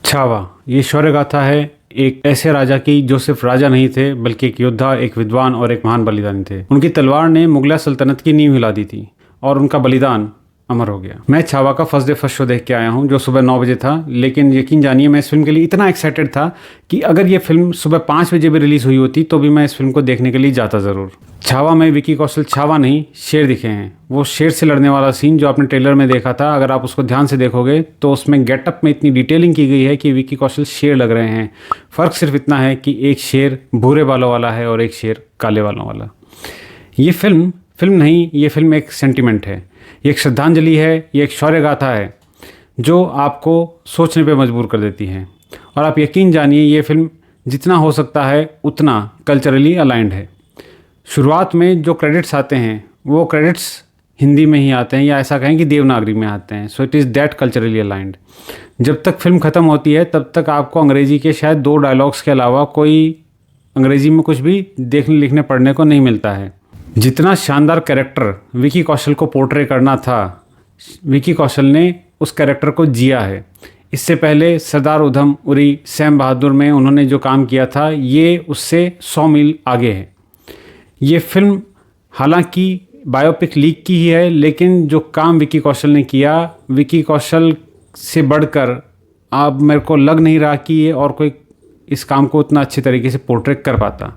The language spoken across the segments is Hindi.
छावा ये शौर्य गाथा है एक ऐसे राजा की जो सिर्फ राजा नहीं थे बल्कि एक योद्धा, एक विद्वान और एक महान बलिदानी थे। उनकी तलवार ने मुगल सल्तनत की नींव हिला दी थी और उनका बलिदान अमर हो गया। मैं छावा का फर्स्ट डे फर्स्ट शो देख के आया हूँ जो सुबह 9 बजे था, लेकिन यकीन जानिए मैं इस फिल्म के लिए इतना एक्साइटेड था कि अगर ये फिल्म सुबह 5 बजे भी रिलीज़ हुई होती तो भी मैं इस फिल्म को देखने के लिए जाता ज़रूर। छावा में विकी कौशल छावा नहीं शेर दिखे हैं। वो शेर से लड़ने वाला सीन जो आपने ट्रेलर में देखा था, अगर आप उसको ध्यान से देखोगे तो उसमें गेटअप में इतनी डिटेलिंग की गई है कि विकी कौशल शेर लग रहे हैं। फ़र्क सिर्फ इतना है कि एक शेर भूरे बालों वाला है और एक शेर काले बालों वाला। ये फिल्म नहीं, ये फिल्म एक सेंटिमेंट है, ये एक श्रद्धांजलि है, ये एक शौर्य गाथा है जो आपको सोचने पे मजबूर कर देती है। और आप यकीन जानिए ये फिल्म जितना हो सकता है उतना कल्चरली अलाइंड है। शुरुआत में जो क्रेडिट्स आते हैं वो क्रेडिट्स हिंदी में ही आते हैं, या ऐसा कहें कि देवनागरी में आते हैं। So it is that culturally aligned. जब तक फिल्म ख़त्म होती है तब तक आपको अंग्रेज़ी के शायद 2 डायलॉग्स के अलावा कोई अंग्रेज़ी में कुछ भी देखने लिखने पढ़ने को नहीं मिलता है। जितना शानदार कैरेक्टर विकी कौशल को पोर्ट्रे करना था, विकी कौशल ने उस कैरेक्टर को जिया है। इससे पहले सरदार उधम उरी, सैम बहादुर में उन्होंने जो काम किया था ये उससे 100 मील आगे है। ये फिल्म हालांकि बायोपिक लीग की ही है, लेकिन जो काम विकी कौशल ने किया, विकी कौशल से बढ़कर अब मेरे को लग नहीं रहा कि ये और कोई इस काम को उतना अच्छे तरीके से पोर्ट्रे कर पाता।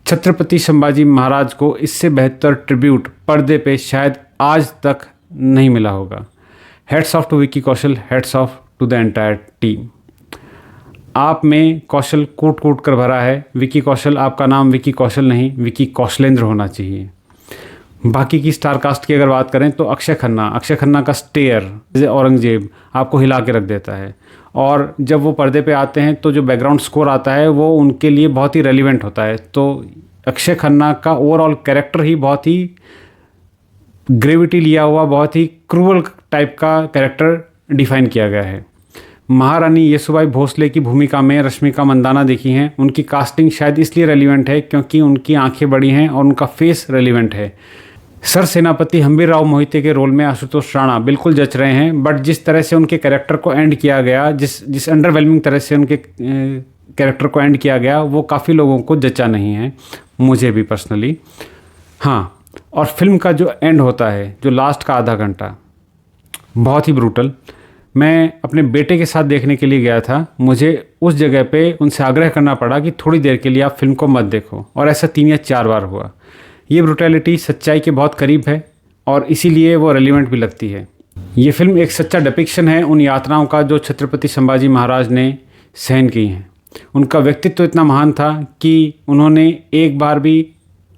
छत्रपति संभाजी महाराज को इससे बेहतर ट्रिब्यूट पर्दे पे शायद आज तक नहीं मिला होगा। Heads off to Vicky Kaushal, heads off to the entire team. आप में कौशल कूट कूट कर भरा है। विकी कौशल, आपका नाम विकी कौशल नहीं विकी कौशलेंद्र होना चाहिए। बाकी की स्टार कास्ट की अगर बात करें तो अक्षय खन्ना का स्टेयर औरंगजेब आपको हिला के रख देता है। और जब वो पर्दे पे आते हैं तो जो बैकग्राउंड स्कोर आता है वो उनके लिए बहुत ही रेलिवेंट होता है। तो अक्षय खन्ना का ओवरऑल कैरेक्टर ही बहुत ही ग्रेविटी लिया हुआ, बहुत ही क्रूअल टाइप का कैरेक्टर डिफाइन किया गया है। महारानी येसुबाई भोसले की भूमिका में रश्मिका मंदाना देखी हैं। उनकी कास्टिंग शायद इसलिए रेलिवेंट है क्योंकि उनकी आंखें बड़ी हैं और उनका फेस रेलिवेंट है। सर सेनापति हम्बीर राव मोहिते के रोल में आशुतोष राणा बिल्कुल जच रहे हैं, बट जिस तरह से उनके कैरेक्टर को एंड किया गया, जिस अंडरवेलमिंग तरह से उनके कैरेक्टर को एंड किया गया, वो काफ़ी लोगों को जचा नहीं है, मुझे भी पर्सनली। हाँ, और फिल्म का जो एंड होता है, जो लास्ट का आधा घंटा, बहुत ही ब्रूटल। मैं अपने बेटे के साथ देखने के लिए गया था। मुझे उस जगह पे उनसे आग्रह करना पड़ा कि थोड़ी देर के लिए आप फिल्म को मत देखो, और ऐसा 3 या 4 बार हुआ। ये ब्रूटैलिटी सच्चाई के बहुत करीब है और इसीलिए वो रेलिवेंट भी लगती है। ये फिल्म एक सच्चा डिपिक्शन है उन यातनाओं का जो छत्रपति संभाजी महाराज ने सहन की हैं। उनका व्यक्तित्व तो इतना महान था कि उन्होंने एक बार भी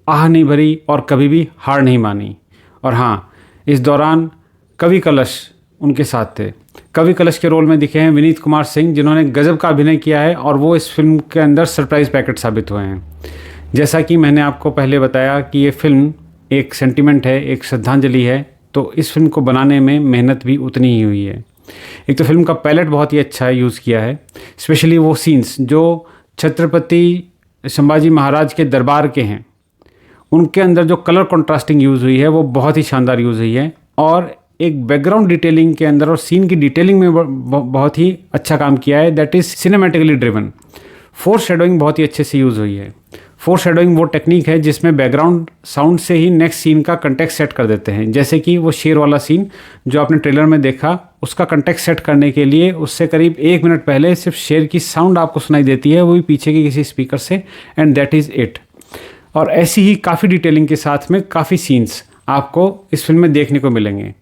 आह नहीं भरी और कभी भी हार नहीं मानी। और हाँ, इस दौरान कवि कलश उनके साथ थे। कवि कलश के रोल में दिखे हैं विनीत कुमार सिंह, जिन्होंने गजब का अभिनय किया है और वो इस फिल्म के अंदर सरप्राइज पैकेट साबित हुए हैं। जैसा कि मैंने आपको पहले बताया कि ये फिल्म एक सेंटिमेंट है, एक श्रद्धांजलि है, तो इस फिल्म को बनाने में मेहनत भी उतनी ही हुई है। एक तो फिल्म का पैलेट बहुत ही अच्छा यूज़ किया है, स्पेशली वो सीन्स जो छत्रपति संभाजी महाराज के दरबार के हैं, उनके अंदर जो कलर कंट्रास्टिंग यूज़ हुई है वो बहुत ही शानदार यूज़ हुई है। और एक बैकग्राउंड डिटेलिंग के अंदर और सीन की डिटेलिंग में बहुत ही अच्छा काम किया है, that is cinematically driven. Four shadowing बहुत ही अच्छे से यूज़ हुई है। फोर शेडोइंग वो टेक्निक है जिसमें बैकग्राउंड साउंड से ही नेक्स्ट सीन का कंटेक्स्ट सेट कर देते हैं। जैसे कि वो शेर वाला सीन जो आपने ट्रेलर में देखा, उसका कंटेक्स्ट सेट करने के लिए उससे करीब 1 मिनट पहले सिर्फ शेर की साउंड आपको सुनाई देती है, वो भी पीछे के किसी स्पीकर से, एंड दैट इज़ इट। और ऐसी ही काफ़ी डिटेलिंग के साथ में काफ़ी सीन्स आपको इस फिल्म में देखने को मिलेंगे।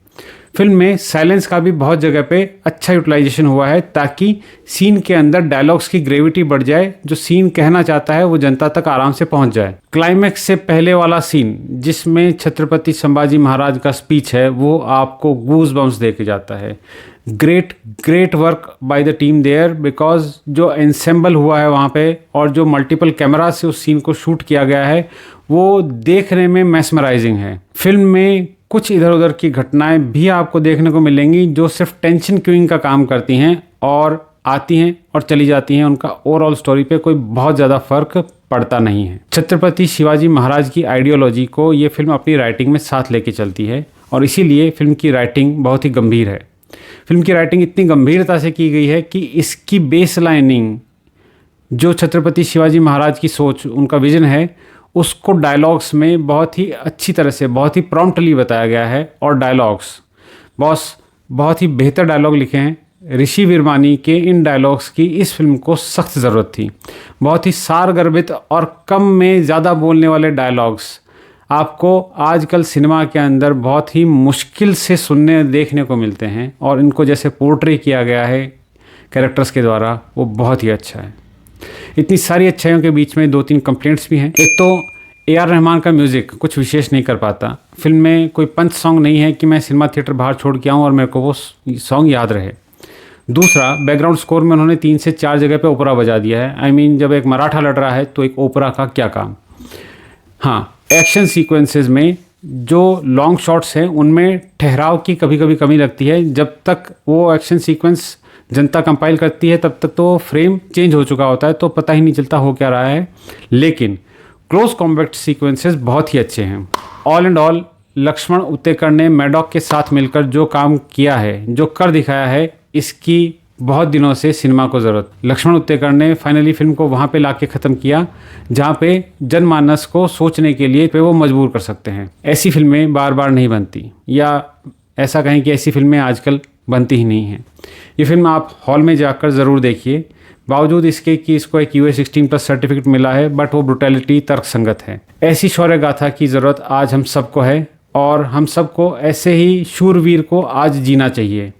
फिल्म में साइलेंस का भी बहुत जगह पे अच्छा यूटिलाइजेशन हुआ है ताकि सीन के अंदर डायलॉग्स की ग्रेविटी बढ़ जाए, जो सीन कहना चाहता है वो जनता तक आराम से पहुंच जाए। क्लाइमैक्स से पहले वाला सीन जिसमें छत्रपति संभाजी महाराज का स्पीच है वो आपको गूज बम्स दे के जाता है। Great work by the team there, because जो एंसेंबल हुआ है वहाँ पे और जो मल्टीपल कैमरा से उस सीन को शूट किया गया है वो देखने में मैस्मराइजिंग है। फिल्म में कुछ इधर उधर की घटनाएं भी आपको देखने को मिलेंगी जो सिर्फ टेंशन क्यूइंग का काम करती हैं और आती हैं और चली जाती हैं। उनका ओवरऑल स्टोरी पे कोई बहुत ज़्यादा फर्क पड़ता नहीं है। छत्रपति शिवाजी महाराज की आइडियोलॉजी को ये फिल्म अपनी राइटिंग में साथ लेके चलती है और इसीलिए फिल्म की राइटिंग बहुत ही गंभीर है। फिल्म की राइटिंग इतनी गंभीरता से की गई है कि इसकी बेस लाइनिंग जो छत्रपति शिवाजी महाराज की सोच, उनका विजन है, उसको डायलॉग्स में बहुत ही अच्छी तरह से, बहुत ही प्रॉम्प्टली बताया गया है। और डायलॉग्स बहुत ही बेहतर डायलॉग लिखे हैं। ऋषि वीरमानी के इन डायलॉग्स की इस फिल्म को सख्त ज़रूरत थी। बहुत ही सारगर्भित और कम में ज़्यादा बोलने वाले डायलॉग्स आपको आजकल सिनेमा के अंदर बहुत ही मुश्किल से सुनने देखने को मिलते हैं, और इनको जैसे पोर्ट्रे किया गया है कैरेक्टर्स के द्वारा, वो बहुत ही अच्छा है। इतनी सारी अच्छाइयों के बीच में 2-3 कंप्लेंट्स भी हैं। एक तो AR रहमान का म्यूज़िक कुछ विशेष नहीं कर पाता। फिल्म में कोई पंच सॉन्ग नहीं है कि मैं सिनेमा थिएटर बाहर छोड़ के आऊँ और मेरे को वो सॉन्ग याद रहे। दूसरा, बैकग्राउंड स्कोर में उन्होंने 3 से 4 जगह पे ओपरा बजा दिया है। आई मीन, जब एक मराठा लड़ रहा है तो एक ओपरा का क्या काम। हाँ, एक्शन सीक्वेंसेस में जो लॉन्ग शॉट्स हैं उनमें ठहराव की कभी कभी कमी लगती है। जब तक वो एक्शन सीक्वेंस जनता कंपाइल करती है तब तक तो फ्रेम चेंज हो चुका होता है, तो पता ही नहीं चलता हो क्या रहा है। लेकिन क्लोज कॉम्बैट सीक्वेंसेस बहुत ही अच्छे हैं। All and all, Laxman Utekar ने मैडॉक के साथ मिलकर जो काम किया है, जो कर दिखाया है, इसकी बहुत दिनों से सिनेमा को ज़रूरत। लक्ष्मण उत्तेकर ने फाइनली फिल्म को वहाँ पे लाके ख़त्म किया जहाँ पे जनमानस को सोचने के लिए वो मजबूर कर सकते हैं। ऐसी फिल्में बार बार नहीं बनती, या ऐसा कहें कि ऐसी फिल्में आजकल बनती ही नहीं हैं। ये फिल्म आप हॉल में जाकर ज़रूर देखिए। बावजूद इसके कि इसको एक US-16+ सर्टिफिकेट मिला है, बट वो ब्रुटैलिटी तर्कसंगत है। ऐसी शौर्य गाथा की ज़रूरत आज हम सबको है, और हम सबको ऐसे ही शूरवीर को आज जीना चाहिए।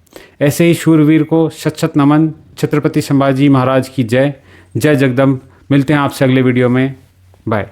ऐसे ही शूरवीर को शत शत नमन। छत्रपति संभाजी महाराज की जय। जय जगदम्ब। मिलते हैं आपसे अगले वीडियो में। बाय।